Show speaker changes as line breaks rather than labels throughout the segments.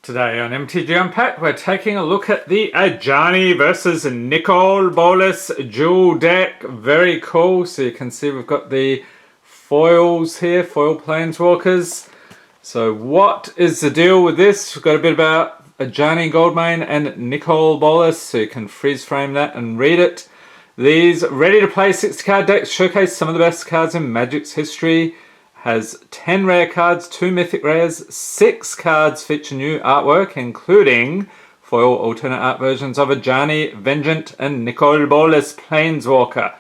Today on MTG Unpacked, we're taking a look at the Ajani versus Nicol Bolas Duel deck. Very cool. So you can see we've got the foils here, foil planeswalkers. So what is the deal with this? We've got a bit about Ajani Goldmane and Nicol Bolas, so you can freeze frame that and read it. These ready-to-play 60-card decks showcase some of the best cards in Magic's history. Has 10 rare cards, 2 mythic rares, 6 cards feature new artwork, including foil alternate art versions of Ajani, Vengeant, and Nicol Bolas Planeswalker.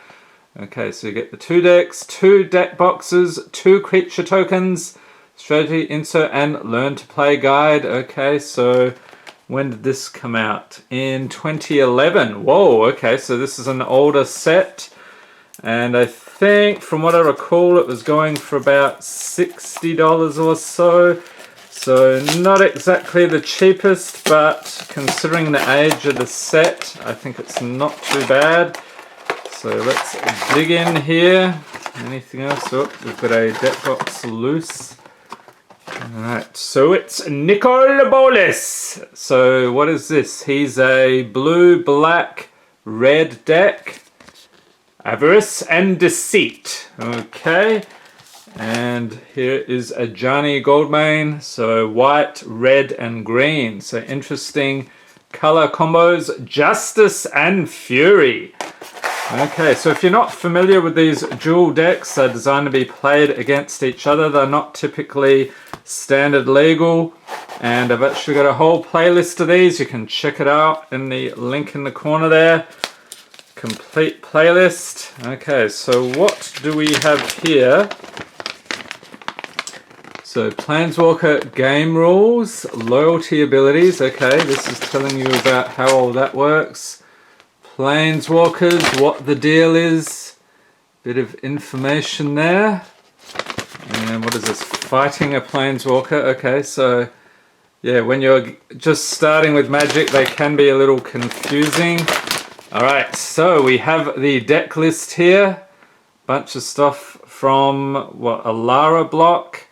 Okay, so you get the 2 decks, 2 deck boxes, 2 creature tokens, strategy, insert, and learn to play guide. Okay, so when did this come out? In 2011. Whoa, okay, so this is an older set. And I think, from what I recall, it was going for about $60 or so. So not exactly the cheapest, but considering the age of the set, I think it's not too bad. So let's dig in here. Anything else? Oh, we've got a deck box loose. Alright, so it's Nicol Bolas. So what is this? He's a blue, black, red deck. Avarice and Deceit. Okay, and here is Ajani Goldmane. So white, red, and green. So interesting color combos. Justice and Fury. Okay, so if you're not familiar with these dual decks, they're designed to be played against each other. They're not typically standard legal. And I've actually got a whole playlist of these. You can check it out in the link in the corner there. Complete playlist. Okay, so what do we have here? So Planeswalker game rules, loyalty abilities. Okay, this is telling you about how all that works. Planeswalkers, what the deal is. Bit of information there. And what is this? Fighting a Planeswalker. Okay, so yeah, when you're just starting with Magic, they can be a little confusing. Alright, so we have the deck list here. Bunch of stuff from, what, a Lara block.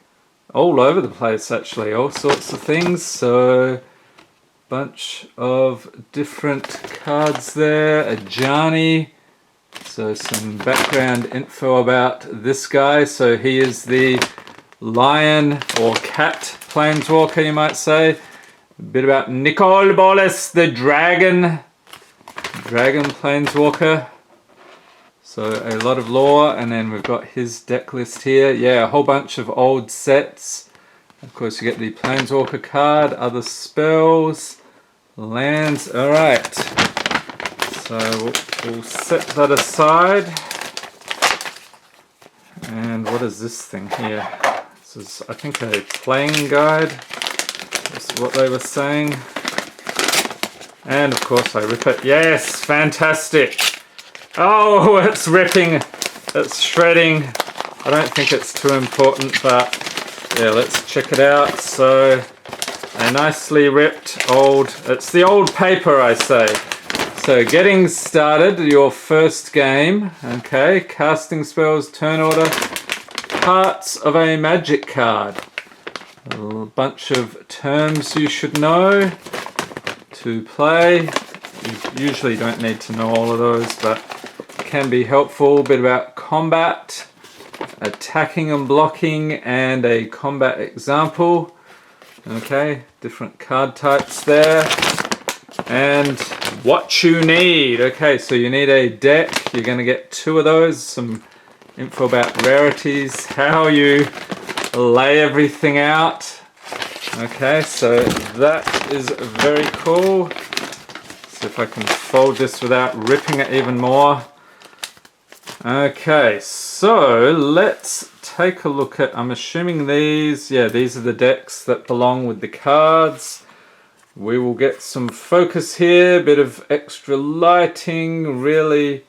All over the place, actually. All sorts of things. So, bunch of different cards there. Ajani. So, some background info about this guy. So, he is the lion or cat planeswalker, you might say. A bit about Nicol Bolas, the dragon planeswalker. So a lot of lore, and then we've got his deck list here. Yeah, a whole bunch of old sets. Of course, you get the planeswalker card, other spells, lands. All right, so we'll set that aside. And what is this thing here? This is, I think, a playing guide. That's what they were saying. And of course I rip it. Yes, fantastic. Oh, it's ripping. It's shredding. I don't think it's too important, but yeah, let's check it out. So, a nicely ripped old, it's the old paper, I say. So, getting started, your first game. Okay, casting spells, turn order, parts of a magic card. A bunch of terms you should know to play. You usually don't need to know all of those, but can be helpful. A bit about combat, attacking and blocking, and a combat example. Okay, different card types there. And what you need. Okay, so you need a deck. You're going to get 2 of those. Some info about rarities, how you lay everything out. Okay, so that is very cool. See if I can fold this without ripping it even more. Okay, so let's take a look at, I'm assuming these, yeah, these are the decks that belong with the cards. We will get some focus here, bit of extra lighting, really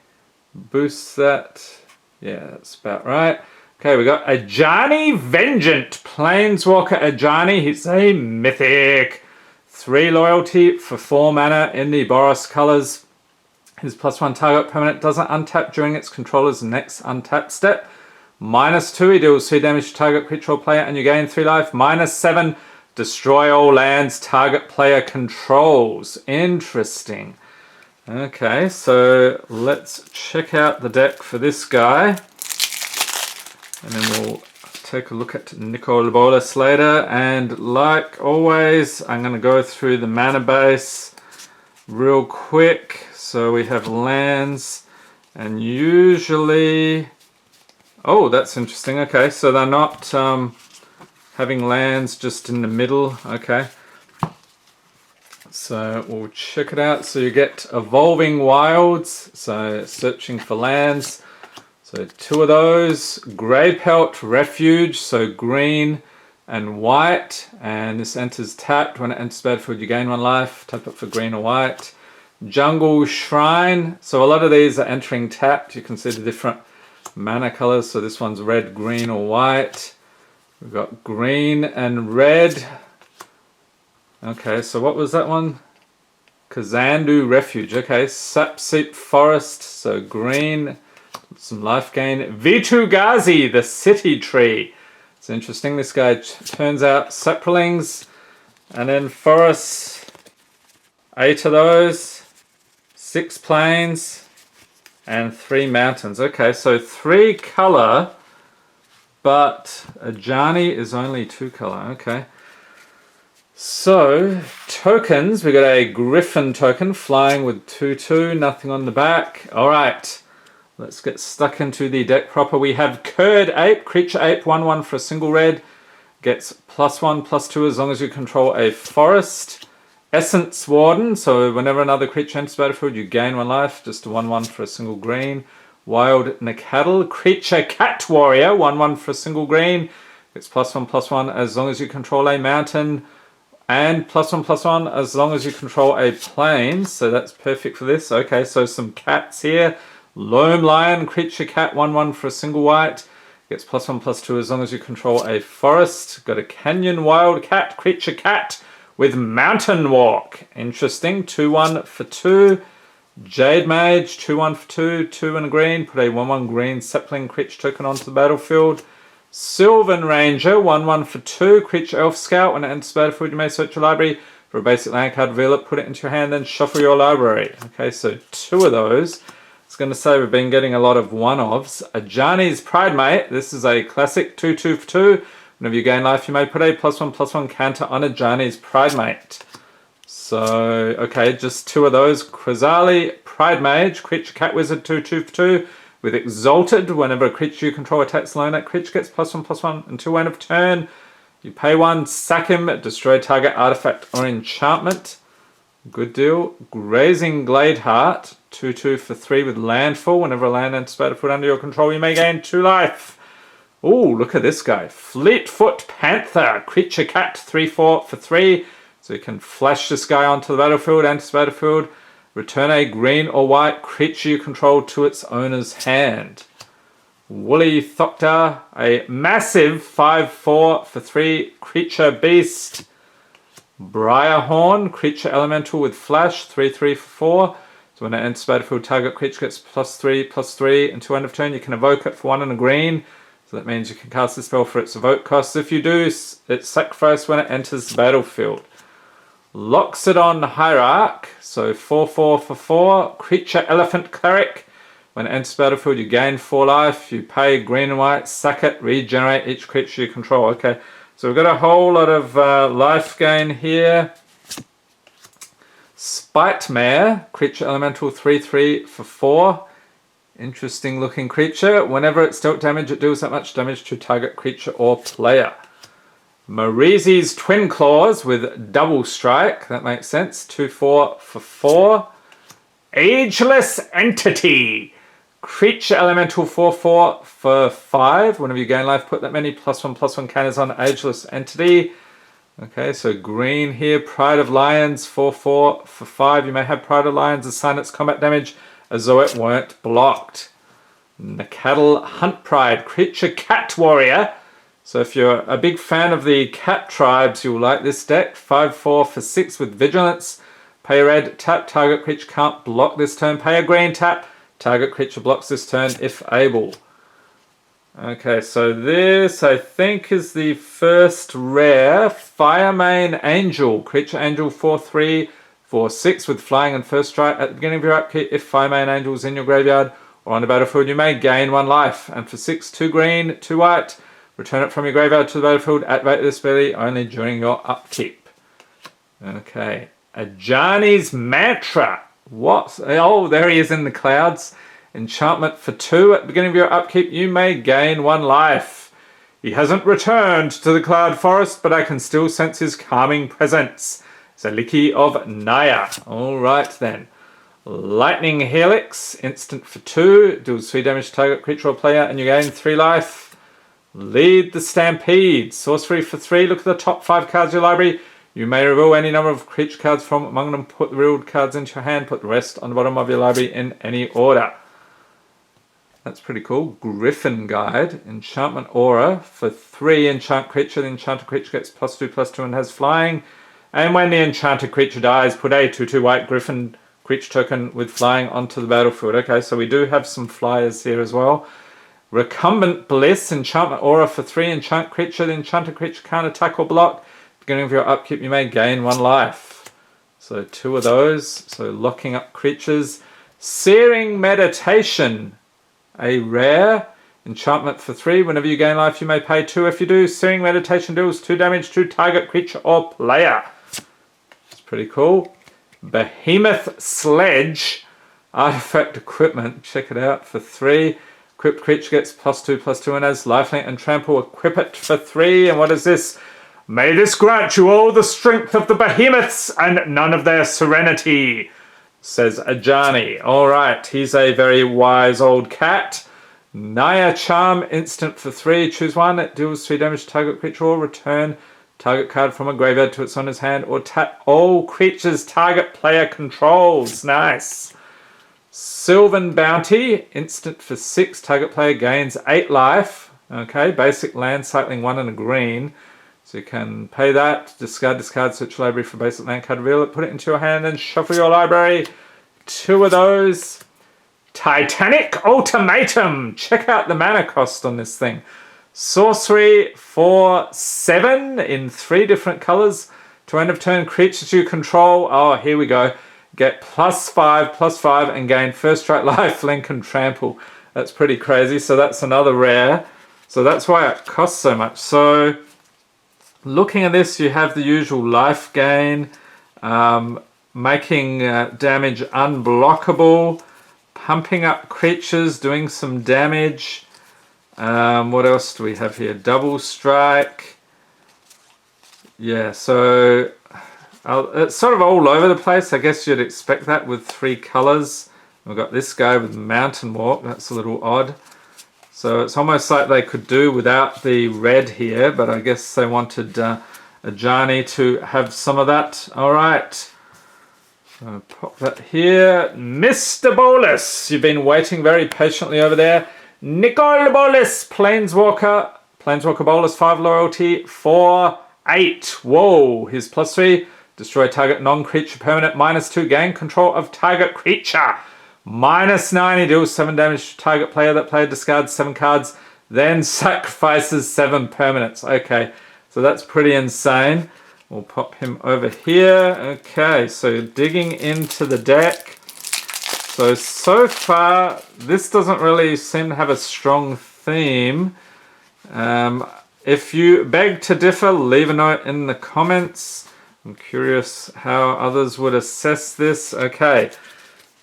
boosts that. Yeah, that's about right. Okay, we got Ajani Vengeant, Planeswalker Ajani. He's a mythic. 3 loyalty for 4 mana in the Boros colors. His +1 target permanent doesn't untap during its controller's next untap step. -2, he deals 2 damage to target creature or player and you gain 3 life. -7, Destroy all lands target player controls. Interesting. Okay, so let's check out the deck for this guy. And then we'll take a look at Nicol Bolas later. And like always, I'm going to go through the mana base real quick. So we have lands, and usually... Oh, that's interesting. Okay, so they're not having lands just in the middle. Okay. So we'll check it out. So you get Evolving Wilds, so searching for lands. So 2 of those. Grey Pelt Refuge, so green and white. And this enters tapped. When it enters battlefield, you gain 1 life. Tap it for green or white. Jungle Shrine. So a lot of these are entering tapped. You can see the different mana colors. So this one's red, green or white. We've got green and red. Okay, so what was that one? Kazandu Refuge. Okay, Sapseep Forest, so green, some life gain. Vitu-Ghazi, the City Tree. It's interesting, this guy turns out saplings, and then forests, 8 of those, 6 plains, and 3 mountains. Okay, so 3 color, but Ajani is only 2 color. Okay. So, tokens, we got a Griffin token, flying with 2/2, nothing on the back. Alright, let's get stuck into the deck proper. We have Curd Ape, creature ape, 1/1 for a single red. Gets +1/+2 as long as you control a forest. Essence Warden, so whenever another creature enters battlefield, you gain 1 life, just a 1/1 for a single green. Wild Nicol, creature cat warrior, 1/1 for a single green. Gets +1/+1 as long as you control a mountain. And +1/+1 as long as you control a plane. So that's perfect for this. Okay, so some cats here. Loam Lion, creature cat, 1/1 for a single white. Gets +1/+2 as long as you control a forest. Got a Canyon Wild Cat, creature cat with Mountain Walk. Interesting. 2/1 for 2. Jade Mage, 2/1 for 2. 2 and a green. Put a 1/1 green sapling creature token onto the battlefield. Sylvan Ranger, 1/1 for 2, creature elf scout. When it enters battlefield, you may search your library for a basic land card, reveal it, put it into your hand, then shuffle your library. Okay, so 2 of those. It's going to say we've been getting a lot of 1-ofs. Ajani's Pridemate, this is a classic 2/2 for 2. Whenever you gain life, you may put a +1/+1 counter on Ajani's Pridemate. So, okay, just 2 of those. Quasali Pridemage, creature cat wizard, 2/2 for 2. With Exalted, whenever a creature you control attacks alone, that creature gets +1/+1 until end of turn. You pay 1, sack him, destroy target artifact or enchantment. Good deal. Grazing Gladeheart, 2/2 for 3 with Landfall. Whenever a land enters battlefield under your control, you may gain 2 life. Ooh, look at this guy. Fleetfoot Panther, creature cat, 3/4 for 3. So you can flash this guy onto the battlefield, enters battlefield. Return a green or white creature you control to its owner's hand. Woolly Thopter, a massive 5/4 for 3 creature beast. Briarhorn, creature elemental with flash, 3/3 for 4. So when it enters battlefield, target creature gets +3/+3 until end of turn. You can evoke it for 1 and a green. So that means you can cast the spell for its evoke cost. If you do, it's sacrificed when it enters the battlefield. Loxodon Hierarch, so 4/4 for 4. Creature Elephant Cleric. When it enters battlefield, you gain 4 life. You pay green and white, sack it, regenerate each creature you control. Okay, so we've got a whole lot of life gain here. Spite Mare, creature elemental, 3/3 for 4. Interesting looking creature. Whenever it's dealt damage, it deals that much damage to target creature or player. Marizi's Twin Claws with double strike. That makes sense. 2/4 for 4. Ageless Entity. Creature elemental 4/4 for 5. Whenever you gain life, put that many +1/+1 counters on Ageless Entity. Okay, so green here. Pride of Lions 4/4 for 5. You may have Pride of Lions assign its combat damage as though it weren't blocked. Nicol Hunt Pride. Creature Cat Warrior. So if you're a big fan of the cat tribes, you'll like this deck. 5/4 for 6 with Vigilance. Pay a red, tap, target creature can't block this turn. Pay a green, tap, target creature blocks this turn if able. Okay, so this I think is the first rare Firemane Angel. Creature Angel 4/3, 4/6 with flying and first strike. At the beginning of your upkeep, if Firemane Angel is in your graveyard or on the battlefield, you may gain 1 life. And for 6, 2 green, 2 white, return it from your graveyard to the battlefield. Activate this ability only during your upkeep. Okay, Ajani's Mantra. What? Oh, there he is in the clouds. Enchantment for 2. At the beginning of your upkeep, you may gain 1 life. He hasn't returned to the Cloud Forest, but I can still sense his calming presence. Zaliki of Naya. Alright then. Lightning Helix. Instant for 2. Deals 3 damage to target creature or player, and you gain 3 life. Lead the Stampede. Sorcery for 3. Look at the top 5 cards of your library. You may reveal any number of creature cards from among them. Put the revealed cards into your hand. Put the rest on the bottom of your library in any order. That's pretty cool. Griffin Guide. Enchantment Aura. For 3 enchant creature. The enchanted creature gets +2/+2 and has flying. And when the enchanted creature dies, put a 2/2 white Griffin creature token with flying onto the battlefield. Okay, so we do have some flyers here as well. Recumbent Bliss. Enchantment Aura. For 3 enchant creature. The enchanted creature can't attack or block. Beginning of your upkeep, you may gain 1 life. So 2 of those. So locking up creatures. Searing Meditation. A rare enchantment for 3. Whenever you gain life, you may pay 2. If you do, Searing Meditation deals 2 damage to target creature or player. It's pretty cool. Behemoth Sledge. Artifact equipment. Check it out for 3. Equipped creature gets +2/+2 and has lifelink and trample. Equip it for 3. And what is this? May this grant you all the strength of the behemoths and none of their serenity, says Ajani. Alright, he's a very wise old cat. Naya Charm, instant for 3. Choose 1. It deals 3 damage to target creature or return target card from a graveyard to its owner's hand or tap all creatures target player controls. Nice. Sylvan Bounty, instant for 6. Target player gains 8 life. Okay, basic land, cycling 1 and a green. So you can pay that, discard this card, search your library for basic land card, reveal it, put it into your hand and shuffle your library. 2 of those. Titanic Ultimatum. Check out the mana cost on this thing. Sorcery for 7 in 3 different colors. To end of turn, creatures you control. Oh, here we go. Get +5/+5 and gain first strike, life, link and trample. That's pretty crazy. So that's another rare. So that's why it costs so much. So looking at this, you have the usual life gain, making damage unblockable, pumping up creatures, doing some damage. What else do we have here? Double strike. Yeah, so it's sort of all over the place. I guess you'd expect that with 3 colors. We've got this guy with Mountain Walk. That's a little odd. So it's almost like they could do without the red here, but I guess they wanted Ajani to have some of that. All right. So pop that here. Mr. Bolas, you've been waiting very patiently over there. Nicol Bolas, Planeswalker. Planeswalker Bolas, 5 loyalty, 4/8. Whoa, his +3. Destroy target non-creature permanent, -2. Gain control of target creature. -9, he deals 7 damage to target player. That player discards 7 cards, then sacrifices 7 permanents. Okay, so that's pretty insane. We'll pop him over here. Okay, so digging into the deck. So far, this doesn't really seem to have a strong theme. If you beg to differ, leave a note in the comments. I'm curious how others would assess this. Okay.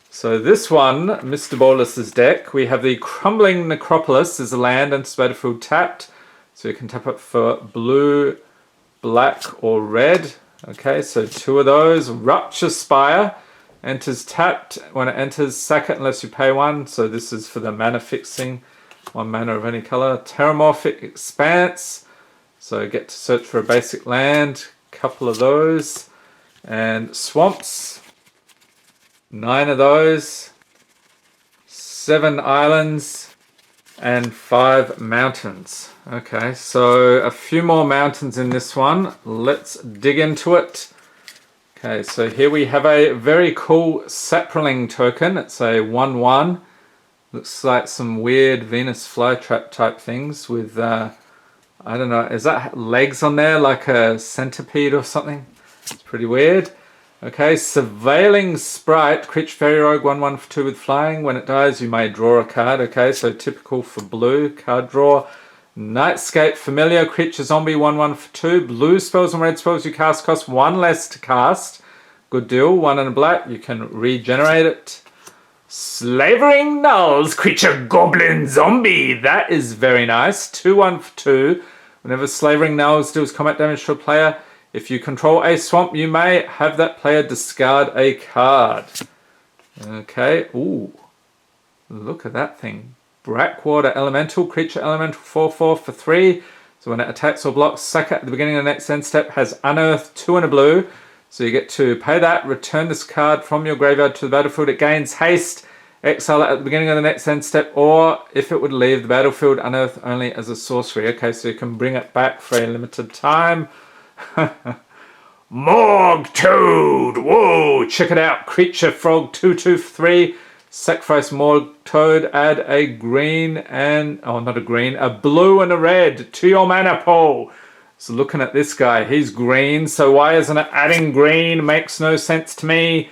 So this one, Mr. Bolas's deck, we have the Crumbling Necropolis is a land and battlefield tapped. So you can tap it for blue, black or red. Okay, so 2 of those. Rupture Spire enters tapped. When it enters, sack it unless you pay 1. So this is for the mana fixing. 1 mana of any color. Terramorphic Expanse. So get to search for a basic land. Couple of those. And Swamps. 9 of those, 7 islands, and 5 mountains. Okay, so a few more mountains in this one. Let's dig into it. Okay, so here we have a very cool Saproling token. It's a 1/1. Looks like some weird Venus flytrap type things with, I don't know, is that legs on there like a centipede or something? It's pretty weird. Okay, Surveilling Sprite, Creature Fairy Rogue, 1/1 for 2 with flying. When it dies, you may draw a card. Okay, so typical for blue, card draw. Nightscape Familiar, Creature Zombie, 1/1 for 2. Blue spells and red spells you cast cost 1 less to cast. Good deal, 1 and a black, you can regenerate it. Slavering Nulls, Creature Goblin Zombie, that is very nice. 2/1 for 2. Whenever Slavering Nulls deals combat damage to a player, if you control a swamp, you may have that player discard a card. Okay, ooh. Look at that thing. Brackwater Elemental, Creature Elemental 4/4 for 3. So when it attacks or blocks, sack it at the beginning of the next end step, has Unearth, 2 and a blue. So you get to pay that, return this card from your graveyard to the battlefield. It gains haste, exile it at the beginning of the next end step, or if it would leave the battlefield, Unearth only as a sorcery. Okay, so you can bring it back for a limited time. Morg Toad! Whoa! Check it out. Creature Frog 2/2 for 3. Sacrifice Morg Toad. Add a green and... oh, not a green. A blue and a red to your mana pool. So looking at this guy, he's green. So why isn't it adding green? Makes no sense to me.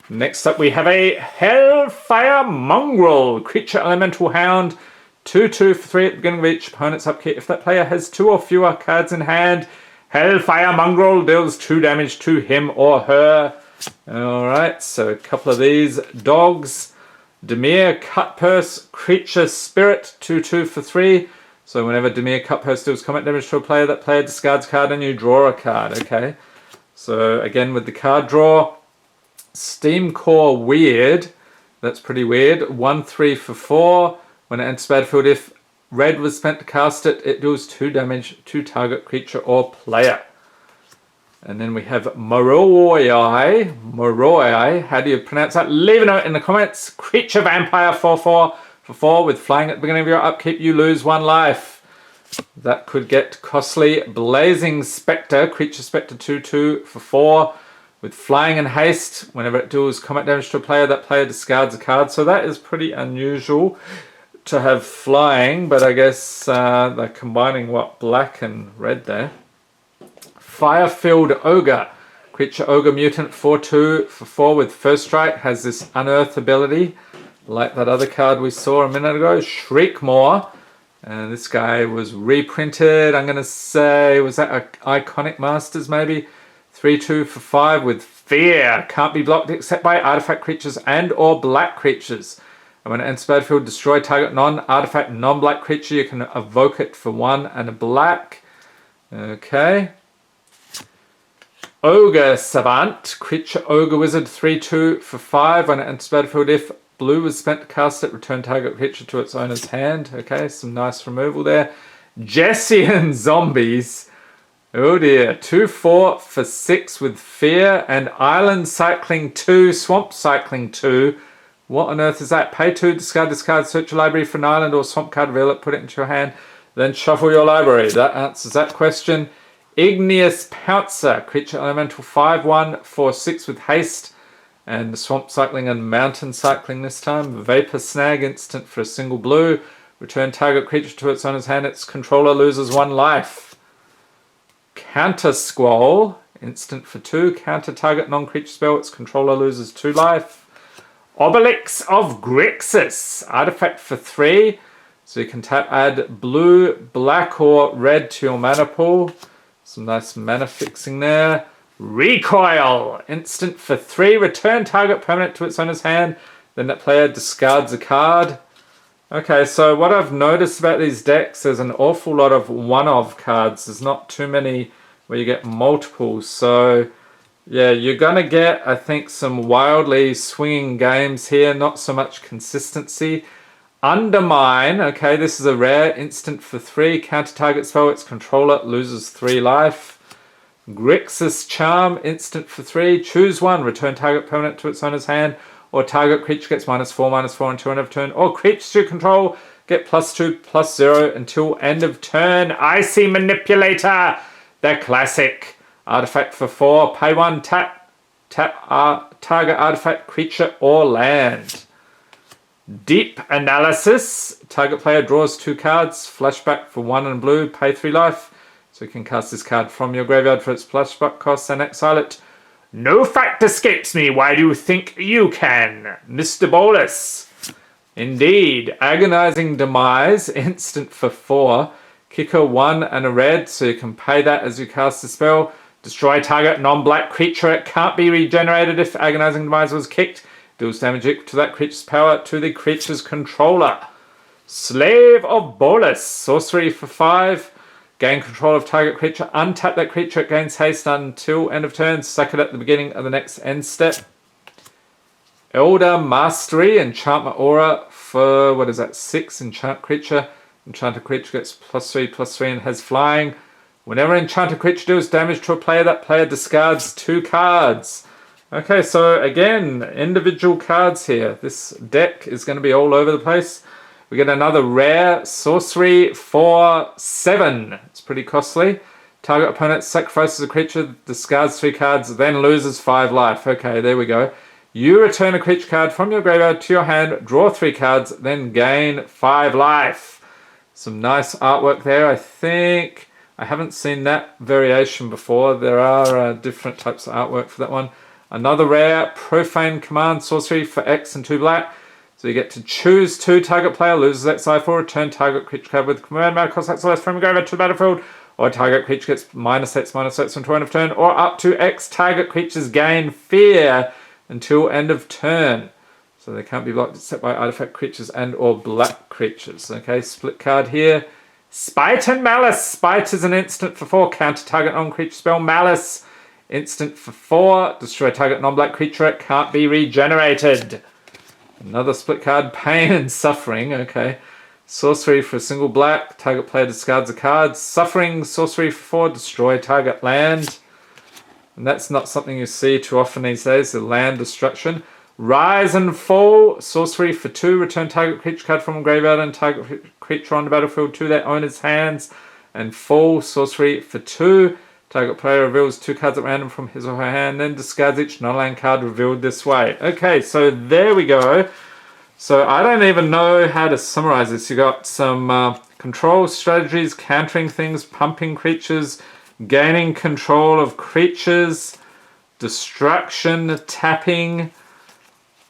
Next up we have a Hellfire Mongrel. Creature Elemental Hound. 2/2 for 3 at the beginning of each opponent's upkeep. If that player has 2 or fewer cards in hand, Hellfire Mongrel deals 2 damage to him or her. Alright, so a couple of these dogs. Dimir Cutpurse, Creature Spirit, 2/2 for 3. So whenever Dimir Cutpurse deals combat damage to a player, that player discards a card and you draw a card. Okay, so again with the card draw. Steam Core Weird, that's pretty weird. 1/3 for 4. When it enters battlefield, if red was spent to cast it, it deals 2 damage to target creature or player. And then we have Moroi. Moroi, how do you pronounce that? Leave a note in the comments. Creature Vampire 4/4 for 4 with flying at the beginning of your upkeep, you lose 1 life. That could get costly. Blazing Spectre, Creature Spectre 2/2 for 4 with flying and haste. Whenever it deals combat damage to a player, that player discards a card. So that is pretty unusual to have flying, but I guess they're combining what, black and red there. Firefield Ogre, Creature Ogre Mutant 4/2 for 4 with first strike, has this Unearth ability, like that other card we saw a minute ago, Shriekmaw. And this guy was reprinted, I'm going to say, was that Iconic Masters maybe? 3/2 for 5 with Fear, can't be blocked except by artifact creatures and or black creatures. And when it enters battlefield, destroy target non-artifact, non-black creature. You can evoke it for 1 and a black. Okay. Ogre Savant, Creature Ogre Wizard 3/2 for 5. When it enters battlefield, if blue was spent to cast it, return target creature to its owner's hand. Okay, some nice removal there. Jessian Zombies. Oh dear. 2/4 for 6 with Fear. And Island Cycling 2, Swamp Cycling 2. What on earth is that? Pay 2, discard this card, search your library for an island or swamp card, reveal it, put it into your hand, then shuffle your library. That answers that question. Igneous Pouncer, Creature Elemental 5/1 for 6 with haste, and Swamp Cycling and Mountain Cycling this time. Vapor Snag, instant for a single blue. Return target creature to its owner's hand, its controller loses 1 life. Counter Squall, instant for 2. Counter target non-creature spell, its controller loses 2 life. Obelix of Grixis, artifact for 3. So you can add blue, black or red to your mana pool. Some nice mana fixing there. Recoil, instant for 3. Return target permanent to its owner's hand. Then that player discards a card. Okay, so what I've noticed about these decks, there's an awful lot of one-of cards. There's not too many where you get multiples. So yeah, you're going to get, I think, some wildly swinging games here. Not so much consistency. Undermine. Okay, this is a rare. Instant for 3. Counter target spell. Its controller loses 3 life. Grixis Charm. Instant for 3. Choose 1. Return target permanent to its owner's hand. Or target creature gets -4/-4 until end of turn. Or creatures you control get +2/+0 until end of turn. Icy Manipulator. The classic. Artifact for 4, pay 1, tap target artifact, creature or land. Deep Analysis. Target player draws 2 cards. Flashback for 1 and blue. Pay 3 life. So you can cast this card from your graveyard for its flashback cost and exile it. No fact escapes me. Why do you think you can? Mr. Bolas. Indeed. Agonizing Demise. Instant for 4. Kicker 1 and a red. So you can pay that as you cast the spell. Destroy target non-black creature. It can't be regenerated if Agonizing Demise was kicked. Deals damage equal to that creature's power to the creature's controller. Slave of Bolas. Sorcery for 5. Gain control of target creature. Untap that creature. It gains haste until end of turn. Sack it at the beginning of the next end step. Elder Mastery. Enchantment Aura for, what is that, 6 enchant creature. Enchanted creature gets +3/+3 and has flying. Whenever enchanted creature deals damage to a player, that player discards 2 cards. Okay, so again, individual cards here. This deck is going to be all over the place. We get another rare sorcery for 7. It's pretty costly. Target opponent sacrifices a creature, discards 3 cards, then loses 5 life. Okay, there we go. You return a creature card from your graveyard to your hand, draw 3 cards, then gain 5 life. Some nice artwork there. I think I haven't seen that variation before. There are different types of artwork for that one. Another rare Profane Command Sorcery for X and 2 black. So you get to choose 2. Target player loses exile for. Return target creature card with command mana cost exile from your graveyard to the battlefield. Or target creature gets -X/-X until end of turn. Or up to X target creatures gain fear until end of turn. So they can't be blocked except by artifact creatures and or black creatures. Okay, split card here. Spite and Malice. Spite is an instant for 4. Counter target non-creature spell. Malice. Instant for 4. Destroy target non-black creature. It can't be regenerated. Another split card. Pain and Suffering. Okay. Sorcery for a single black. Target player discards a card. Suffering. Sorcery for 4. Destroy target land. And that's not something you see too often these days. The land destruction. Rise and Fall. Sorcery for 2. Return target creature card from a graveyard and target creature on the battlefield to their owner's hands. And Fall. Sorcery for 2. Target player reveals 2 cards at random from his or her hand, then discards each non-land card revealed this way. Okay, so there we go. So I don't even know how to summarize this. You got some control strategies, countering things, pumping creatures, gaining control of creatures, destruction, tapping.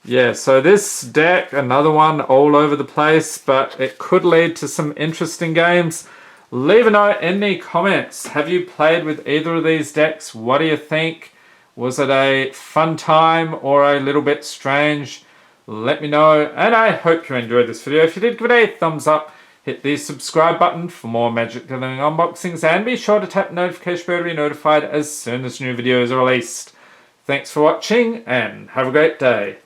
Yeah, so this deck, another one all over the place, but it could lead to some interesting games. Leave a note in the comments. Have you played with either of these decks? What do you think? Was it a fun time or a little bit strange? Let me know. And I hope you enjoyed this video. If you did, give it a thumbs up. Hit the subscribe button for more Magic the Gathering unboxings. And be sure to tap the notification bell to be notified as soon as new videos are released. Thanks for watching and have a great day.